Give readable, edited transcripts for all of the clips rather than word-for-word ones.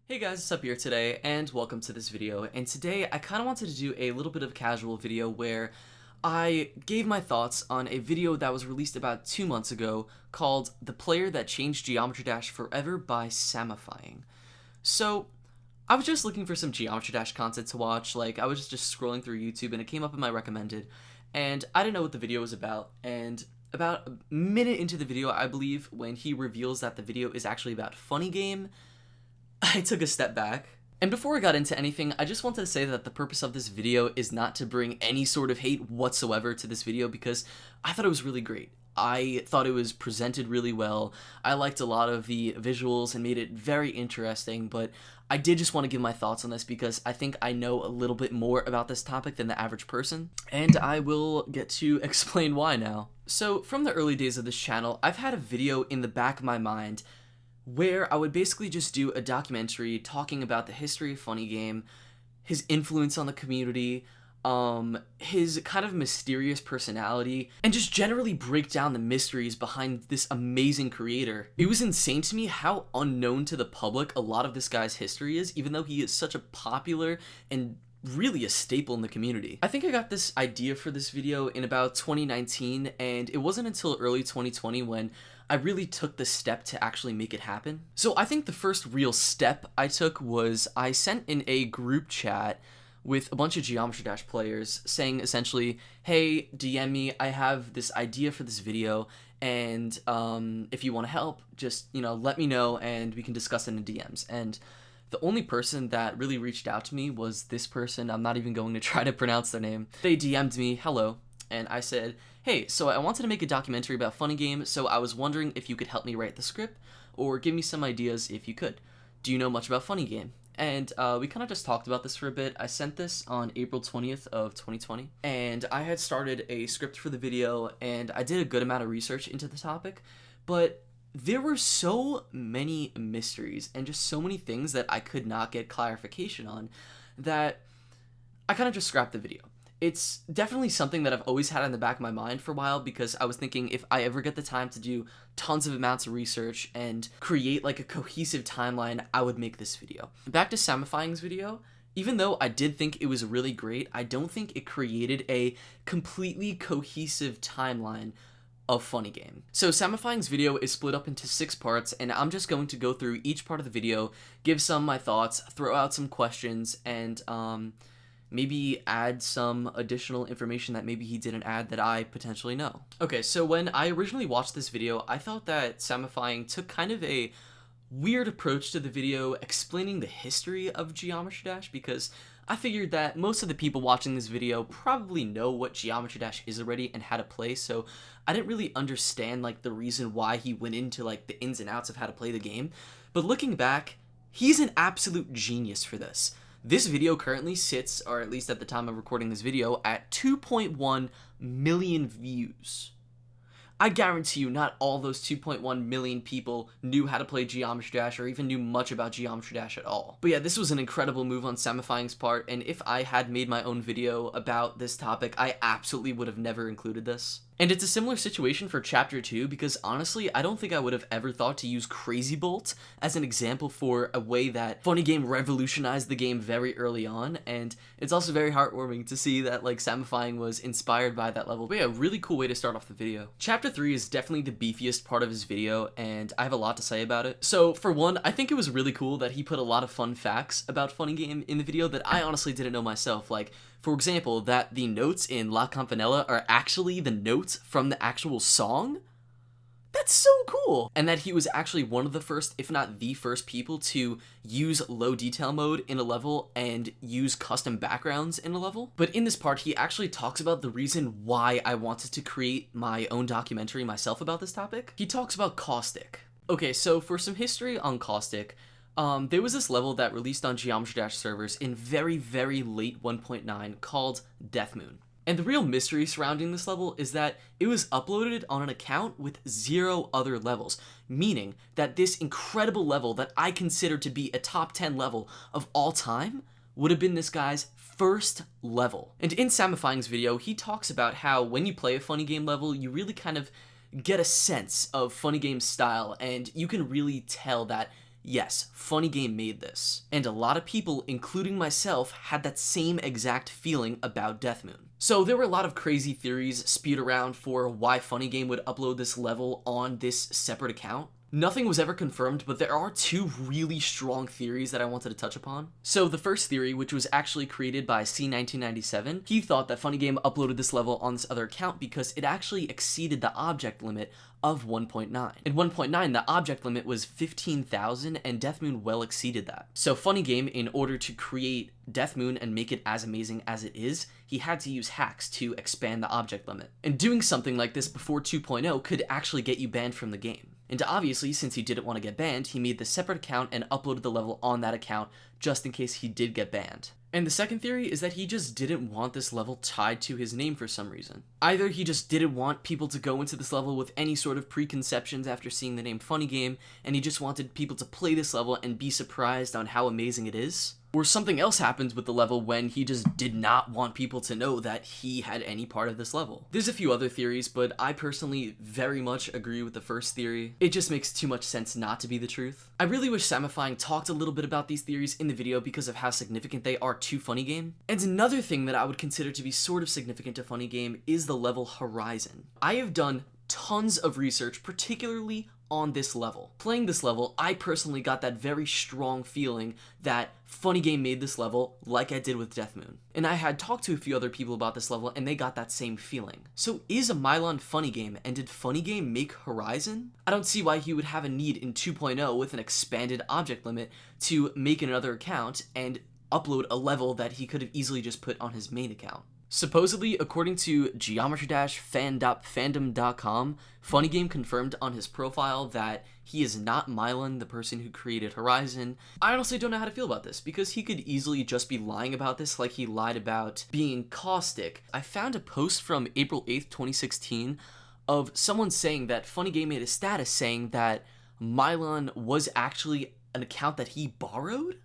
Hey guys, what's up here today, and welcome to this video. And today I kind of wanted to do a little bit of a casual video where I gave my thoughts on a video that was released about 2 months ago called The Player That Changed Geometry Dash Forever by Samifying. So, I was just looking for some Geometry Dash content to watch. I was just scrolling through YouTube and it came up in my recommended, and I didn't know what the video was about, and about a minute into the video, I believe, when he reveals that the video is actually about FunnyGame, I took a step back. And before I got into anything, I just wanted to say that the purpose of this video is not to bring any sort of hate whatsoever to this video, because I thought it was really great. I thought it was presented really well. I liked a lot of the visuals and made it very interesting, but I did just want to give my thoughts on this because I think I know a little bit more about this topic than the average person, and I will get to explain why now. So, from the early days of this channel, I've had a video in the back of my mind where I would basically just do a documentary talking about the history of FunnyGame, his influence on the community, his kind of mysterious personality, and just generally break down the mysteries behind this amazing creator. It was insane to me how unknown to the public a lot of this guy's history is, even though he is such a popular and really a staple in the community. I think I got this idea for this video in about 2019, and it wasn't until early 2020 when I really took the step to actually make it happen. So I think the first real step I took was I sent in a group chat with a bunch of Geometry Dash players saying essentially, hey, DM me, I have this idea for this video, and if you want to help, just, let me know and we can discuss it in DMs. And the only person that really reached out to me was this person. I'm not even going to try to pronounce their name. They DM'd me, hello, and I said, hey, so I wanted to make a documentary about FunnyGame, so I was wondering if you could help me write the script, or give me some ideas if you could. Do you know much about FunnyGame? And we kind of just talked about this for a bit. I sent this on April 20th of 2020, and I had started a script for the video, and I did a good amount of research into the topic, but there were so many mysteries and just so many things that I could not get clarification on that I kind of just scrapped the video. It's definitely something that I've always had in the back of my mind for a while, because I was thinking if I ever get the time to do tons of amounts of research and create like a cohesive timeline, I would make this video. Back to Samifying's video, even though I did think it was really great, I don't think it created a completely cohesive timeline of FunnyGame. So Samifying's video is split up into 6 parts, and I'm just going to go through each part of the video, give some of my thoughts, throw out some questions, and maybe add some additional information that maybe he didn't add that I potentially know. Okay, so when I originally watched this video, I thought that Samifying took kind of a weird approach to the video explaining the history of Geometry Dash, because I figured that most of the people watching this video probably know what Geometry Dash is already and how to play, so I didn't really understand the reason why he went into the ins and outs of how to play the game. But looking back, he's an absolute genius for this. This video currently sits, or at least at the time of recording this video, at 2.1 million views. I guarantee you not all those 2.1 million people knew how to play Geometry Dash or even knew much about Geometry Dash at all. But yeah, this was an incredible move on Samifying's part, and if I had made my own video about this topic, I absolutely would have never included this. And it's a similar situation for Chapter 2, because honestly, I don't think I would have ever thought to use Crazy Bolt as an example for a way that FunnyGame revolutionized the game very early on, and it's also very heartwarming to see that Samifying was inspired by that level. But yeah, really cool way to start off the video. Chapter 3 is definitely the beefiest part of his video, and I have a lot to say about it. So for one, I think it was really cool that he put a lot of fun facts about FunnyGame in the video that I honestly didn't know myself, for example, that the notes in La Campanella are actually the notes from the actual song? That's so cool! And that he was actually one of the first, if not the first people to use low detail mode in a level and use custom backgrounds in a level. But in this part, he actually talks about the reason why I wanted to create my own documentary myself about this topic. He talks about Caustic. Okay, so for some history on Caustic, there was this level that released on Geometry Dash servers in very, very late 1.9 called Death Moon. And the real mystery surrounding this level is that it was uploaded on an account with 0 other levels, meaning that this incredible level that I consider to be a top 10 level of all time would have been this guy's first level. And in Samifying's video, he talks about how when you play a FunnyGame level, you really kind of get a sense of FunnyGame's style, and you can really tell that Yes, FunnyGame made this. And a lot of people, including myself, had that same exact feeling about Deathmoon. So there were a lot of crazy theories spewed around for why FunnyGame would upload this level on this separate account. Nothing was ever confirmed, but there are two really strong theories that I wanted to touch upon. So the first theory, which was actually created by C1997, he thought that FunnyGame uploaded this level on this other account because it actually exceeded the object limit of 1.9. In 1.9, the object limit was 15,000, and Deathmoon well exceeded that. So FunnyGame, in order to create Deathmoon and make it as amazing as it is, he had to use hacks to expand the object limit. And doing something like this before 2.0 could actually get you banned from the game. And obviously, since he didn't want to get banned, he made the separate account and uploaded the level on that account just in case he did get banned. And the second theory is that he just didn't want this level tied to his name for some reason. Either he just didn't want people to go into this level with any sort of preconceptions after seeing the name FunnyGame, and he just wanted people to play this level and be surprised on how amazing it is. Or something else happens with the level when he just did not want people to know that he had any part of this level. There's a few other theories, but I personally very much agree with the first theory. It just makes too much sense not to be the truth. I really wish Samifying talked a little bit about these theories in the video because of how significant they are to FunnyGame. And another thing that I would consider to be sort of significant to FunnyGame is the level Horizon. I have done tons of research, particularly on this level. Playing this level, I personally got that very strong feeling that FunnyGame made this level like I did with Deathmoon. And I had talked to a few other people about this level and they got that same feeling. So is Mylon FunnyGame, and did FunnyGame make Horizon? I don't see why he would have a need in 2.0 with an expanded object limit to make another account and upload a level that he could have easily just put on his main account. Supposedly, according to geometry-fandom.com, FunnyGame confirmed on his profile that he is not Mylon, the person who created Horizon. I honestly don't know how to feel about this, because he could easily just be lying about this like he lied about being Caustic. I found a post from April 8th, 2016 of someone saying that FunnyGame made a status saying that Mylon was actually an account that he borrowed?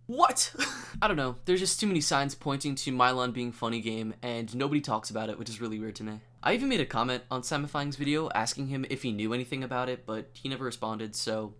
What? I don't know, there's just too many signs pointing to Mylon being FunnyGame, and nobody talks about it, which is really weird to me. I even made a comment on Samifying's video asking him if he knew anything about it, but he never responded, so...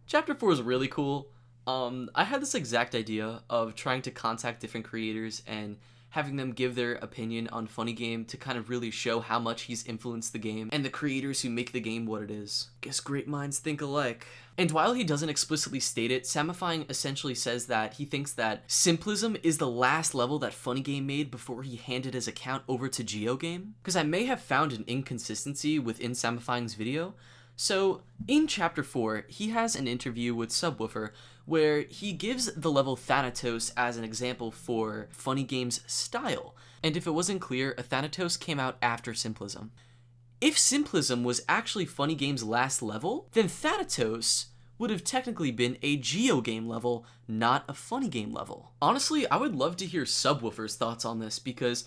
Chapter 4 is really cool. I had this exact idea of trying to contact different creators and having them give their opinion on FunnyGame to kind of really show how much he's influenced the game and the creators who make the game what it is. Guess great minds think alike. And while he doesn't explicitly state it, Samifying essentially says that he thinks that Simplism is the last level that FunnyGame made before he handed his account over to GeoGame. Because I may have found an inconsistency within Samifying's video. So, in Chapter 4, he has an interview with Subwoofer where he gives the level Thanatos as an example for FunnyGame's style. And if it wasn't clear, Thanatos came out after Simplism. If Simplism was actually FunnyGame's last level, then Thanatos would have technically been a GeoGame level, not a FunnyGame level. Honestly, I would love to hear Subwoofer's thoughts on this, because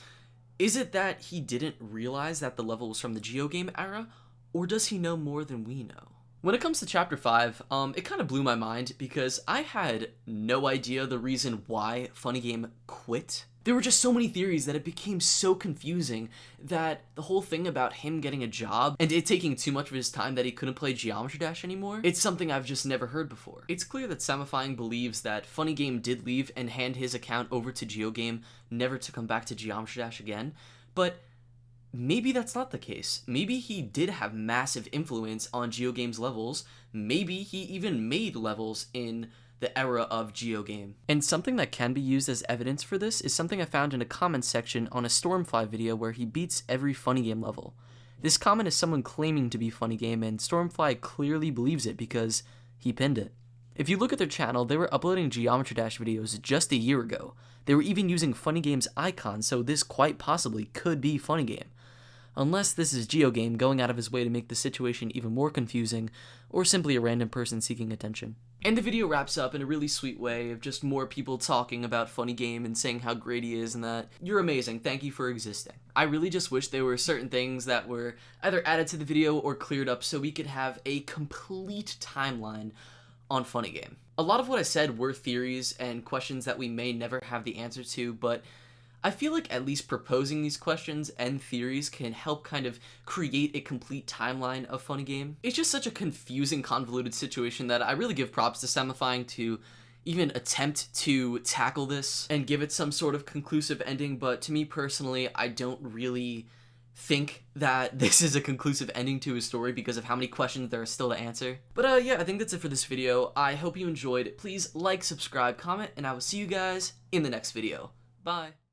is it that he didn't realize that the level was from the GeoGame era, or does he know more than we know? When it comes to Chapter 5, it kind of blew my mind because I had no idea the reason why FunnyGame quit. There were just so many theories that it became so confusing that the whole thing about him getting a job and it taking too much of his time that he couldn't play Geometry Dash anymore, it's something I've just never heard before. It's clear that Samifying believes that FunnyGame did leave and hand his account over to GeoGame, never to come back to Geometry Dash again, but maybe that's not the case. Maybe he did have massive influence on GeoGame's levels. Maybe he even made levels in the era of GeoGame. And something that can be used as evidence for this is something I found in a comment section on a Stormfly video where he beats every FunnyGame level. This comment is someone claiming to be FunnyGame, and Stormfly clearly believes it because he pinned it. If you look at their channel, they were uploading Geometry Dash videos just a year ago. They were even using FunnyGame's icon, so this quite possibly could be FunnyGame. Unless this is GeoGame going out of his way to make the situation even more confusing, or simply a random person seeking attention. And the video wraps up in a really sweet way of just more people talking about FunnyGame and saying how great he is and that you're amazing, thank you for existing. I really just wish there were certain things that were either added to the video or cleared up so we could have a complete timeline on FunnyGame. A lot of what I said were theories and questions that we may never have the answer to, but I feel like at least proposing these questions and theories can help kind of create a complete timeline of FunnyGame. It's just such a confusing, convoluted situation that I really give props to Samifying to even attempt to tackle this and give it some sort of conclusive ending, but to me personally, I don't really think that this is a conclusive ending to his story because of how many questions there are still to answer. But yeah, I think that's it for this video. I hope you enjoyed. Please like, subscribe, comment, and I will see you guys in the next video. Bye.